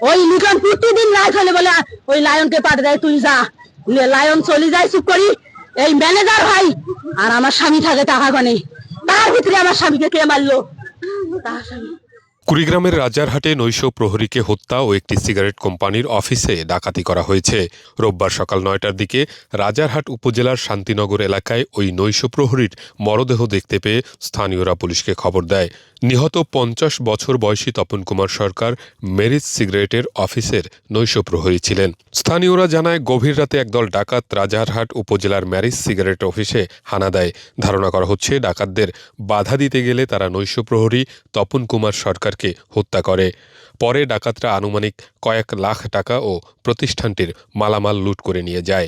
ওই লিটন প্রতিদিন রাত হলে বলে ওই লায়নকে পাঠিয়ে দেয়, তুই যা। লায়ন চলে যায়, চুপ করি। এই ম্যানেজার ভাই আর আমার স্বামী থাকে টাকা গনে, তার ভিতরে আমার স্বামীকে কে মারলো? তার স্বামী। কুড়িগ্রামের রাজারহাটে নৈশ প্রহরীকে হত্যা ও একটি সিগারেট কোম্পানির অফিসে ডাকাতি করা হয়েছে। রোববার সকাল ৯টার দিকে রাজারহাট উপজেলার শান্তিনগর এলাকায় ওই নৈশ প্রহরীর মরদেহ দেখতে পেয়ে স্থানীয়রা পুলিশকে খবর দেয়। নিহত ৫০ বছর বয়সী তপন কুমার সরকার মেরিজ সিগারেটের অফিসের নৈশ প্রহরী ছিলেন। স্থানীয়রা জানায়, গভীর রাতে একদল ডাকাত রাজারহাট উপজেলার ম্যারিজ সিগারেট অফিসে হানা দেয়। ধারণা করা হচ্ছে, ডাকাতদের বাধা দিতে গেলে তারা নৈশ প্রহরী তপন কুমার সরকারকে হত্যা করে। পরে ডাকাতরা আনুমানিক কয়েক লাখ টাকা ও প্রতিষ্ঠানটির মালামাল লুট করে নিয়ে যায়।